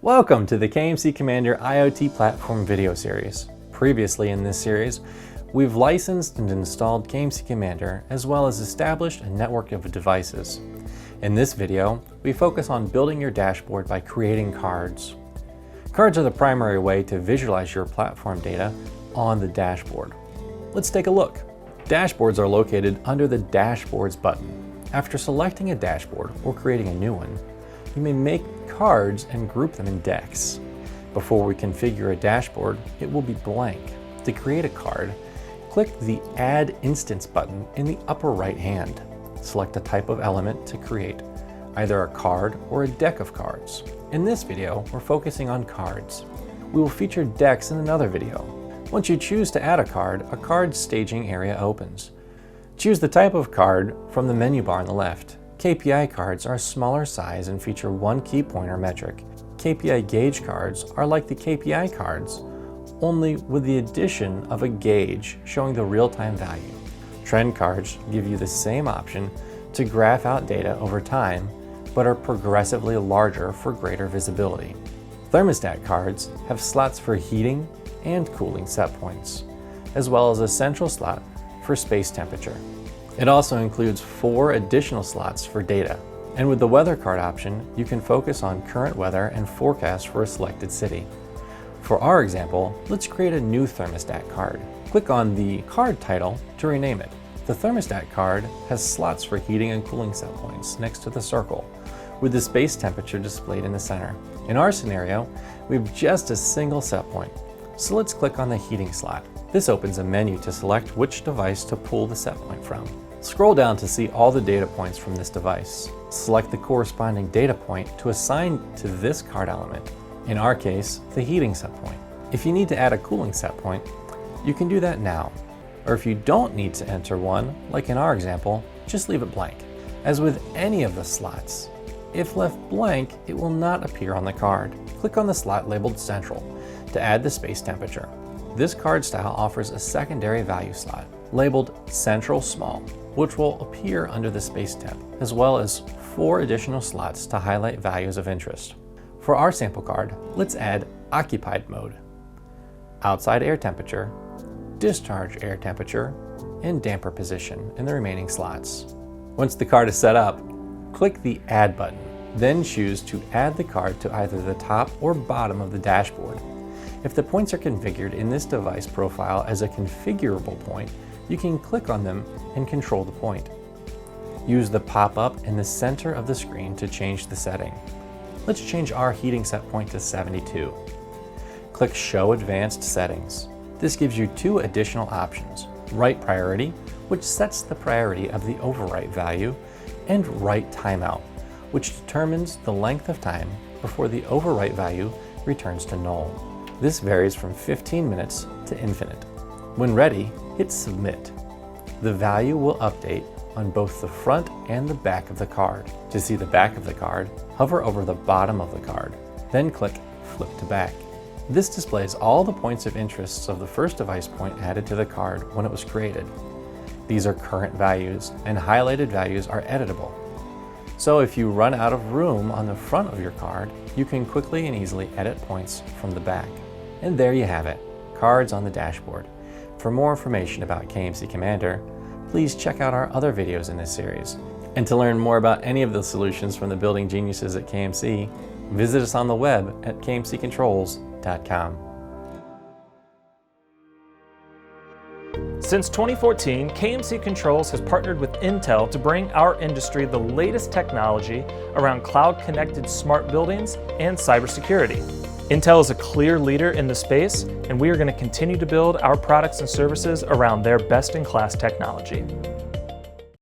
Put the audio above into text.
Welcome to the KMC Commander IoT Platform video series. Previously in this series, we've licensed and installed KMC Commander as well as established a network of devices. In this video, we focus on building your dashboard by creating cards. Cards are the primary way to visualize your platform data on the dashboard. Let's take a look. Dashboards are located under the Dashboards button. After selecting a dashboard or creating a new one, you may make cards and group them in decks. Before we configure a dashboard, it will be blank. To create a card, click the Add Instance button in the upper right hand. Select a type of element to create, either a card or a deck of cards. In this video, we're focusing on cards. We will feature decks in another video. Once you choose to add a card staging area opens. Choose the type of card from the menu bar on the left. KPI cards are a smaller size and feature one key pointer metric. KPI gauge cards are like the KPI cards, only with the addition of a gauge showing the real-time value. Trend cards give you the same option to graph out data over time, but are progressively larger for greater visibility. Thermostat cards have slots for heating and cooling set points, as well as a central slot for space temperature. It also includes 4 additional slots for data. And with the weather card option, you can focus on current weather and forecast for a selected city. For our example, let's create a new thermostat card. Click on the card title to rename it. The thermostat card has slots for heating and cooling set points next to the circle, with the space temperature displayed in the center. In our scenario, we have just a single set point. So let's click on the heating slot. This opens a menu to select which device to pull the set point from. Scroll down to see all the data points from this device. Select the corresponding data point to assign to this card element. In our case, the heating set point. If you need to add a cooling set point, you can do that now. Or if you don't need to enter one, like in our example, just leave it blank. As with any of the slots, if left blank, it will not appear on the card. Click on the slot labeled Central to add the space temperature. This card style offers a secondary value slot labeled Central Small, which will appear under the space temp, as well as 4 additional slots to highlight values of interest. For our sample card, let's add Occupied Mode, Outside Air Temperature, Discharge Air Temperature, and Damper Position in the remaining slots. Once the card is set up, click the Add button. Then choose to add the card to either the top or bottom of the dashboard. If the points are configured in this device profile as a configurable point, you can click on them and control the point. Use the pop-up in the center of the screen to change the setting. Let's change our heating set point to 72. Click Show Advanced Settings. This gives you 2 additional options: Write Priority, which sets the priority of the overwrite value, and Write Timeout, which determines the length of time before the overwrite value returns to null. This varies from 15 minutes to infinite. When ready, hit Submit. The value will update on both the front and the back of the card. To see the back of the card, hover over the bottom of the card, then click Flip to Back. This displays all the points of interest of the first device point added to the card when it was created. These are current values, and highlighted values are editable. So if you run out of room on the front of your card, you can quickly and easily edit points from the back. And there you have it, cards on the dashboard. For more information about KMC Commander, please check out our other videos in this series. And to learn more about any of the solutions from the building geniuses at KMC, visit us on the web at kmccontrols.com. Since 2014, KMC Controls has partnered with Intel to bring our industry the latest technology around cloud-connected smart buildings and cybersecurity. Intel is a clear leader in the space, and we are going to continue to build our products and services around their best-in-class technology.